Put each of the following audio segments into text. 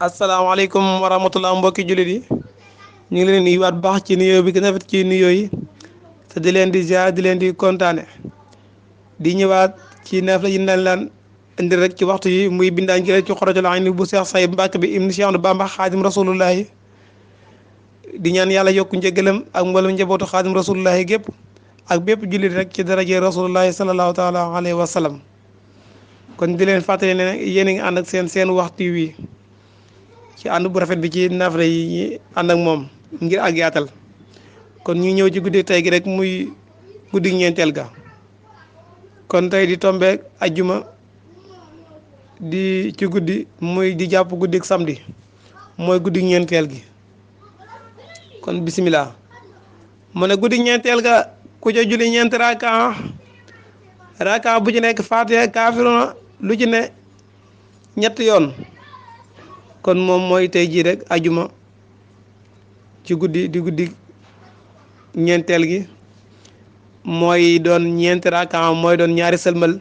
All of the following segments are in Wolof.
asalaamaaleykum wa rahmatulah mbokki jullit yi ñu ngi leen di nuyuwaat bu baax ci nuyoo bi gën a rafet ci nuyoo yi te di leen di ziar di leen di kontaane di ñëwaat ci naaf la yi nañ laan indi rek ci waxtu yi muy bindaan gi rek ci xorojul ayni bu Seex Say Mbàkke bi ibnu Cheikh Bamba xaadim rasulullahi di ñaan yàlla yokku njëgalam ak mboolem njabootu xaadim rasulullahi gépp ak bépp jullit rek ci daraje rasulullahi sallallahu taala alayhi wa sallam kon di leen fàttali ne yéen a ngi ànd ak seen waxtu wi ci ànd bu rafet bi ci naafra yi ñi ànd ak moom ngir ak yaatal kon ñu ñëw ci guddi tey gi rek muy guddi ñeenteel ga kon tey di tombeek ajjuma di ci guddi muy di jàpp guddi samedi mooy guddi ñeenteel gi kon bisimilah mu ne guddi ñeenteel ga ku ca julli ñeenti raka bu ci nekk faatiha kaafiruna lu ci ne ñetti yoon kon moom mooy tey jii rek ajuma ci guddi di guddi ñeenteel gi mooy doon ñeenti raakaam mooy doon ñaari sëlmal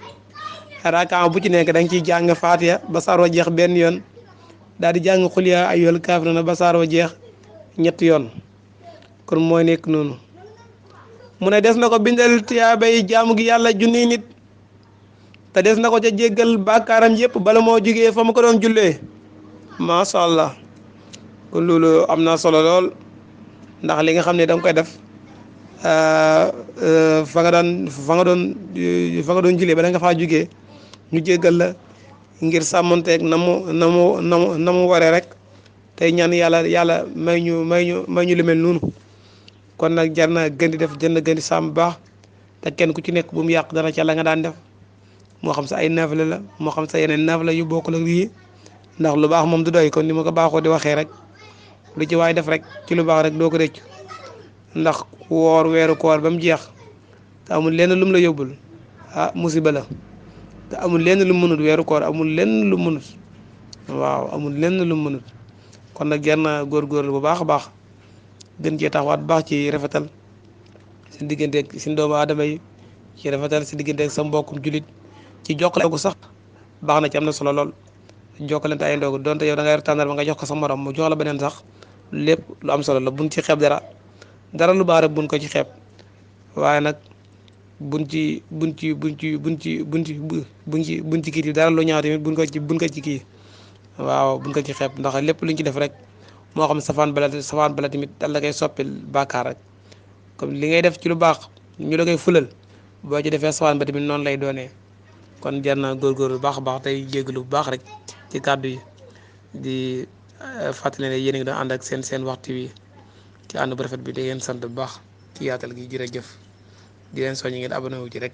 raakaam bu ci nekk da nga ciy jàng faatiha ba saar wa jeex benn yoon daal di jàng xul yaa ayyuhal kaafiruuna ba saar wa jeex ñetti yoon kon mooy nekk noonu mu ne des na ko bindal tiyaabay jaamu gi yàlla junniy nit te des na ko ca jéggal bàkkaaram yépp bala moo jugee fa mu ko doon jullee macha allah kon loolu am na solo lool ndax li nga xam ne da nga koy def fa nga doon julee ba da nga faa jugee ñu jéggal la ngir sàmmonteeg na mu waree rek tey ñaan yàlla may ñu lu mel noonu kon nag jar na gën di def gën di sàmm baax te kenn ku ci nekk bu mu yàq dara ca la nga daan def moo xam sa ay naafila la moo xam sa yeneen naafila yu bokkul ak lii ndax lu baax moom du doy kon ni ma ko baaxoo di waxee rek lu ci waay def rek ci lu baax rek doo ko rëcc ndax woor weeru koor ba mu jeex te amul lenn lu mu la yóbbul musiba la te amul lenn lu mu mënut weeru koor amul lenn lu mu mënut waaw amul lenn lu mu mënut kon nag jar na góorgóorlu bu baax a baax gën cee taxawaat bu baax ci rafetal si digganteeg si doomu aadama yi ci rafetal si digganteeg sa mbokkum julit ci jokkale ko sax baax na ci am na solo lool. jokkalante ay ndogu donte yow da nga yor tàndar ba nga jox ko sa morom mu jox la beneen sax lépp lu am solo la buñ ci xeeb dara lu baax rek buñ ko ci xeeb waaye nag buñ ci kii dara lu ñaaw tamit buñ ko ci kii waaw buñ ko ci xeeb ndax lépp luñ ci def rek moo xam safaan bala tamit dal la koy soppil bàkkaar rek comme li ngay def ci lu baax ñu la koy fulal boo ci defee safaan ba tamit noonu lay doonee kon jar naa góorgóorlu bu baax a baax tey jégalu bu baax rek ci kàddu yi di fàttali ne yéen a ngi doon ànd ak seen waxtu wi ci ànd bu rafet bi di ngeen sant bu baax ci yaatal gi jërëjëf di leen soññi ngeen abonné wu ci rek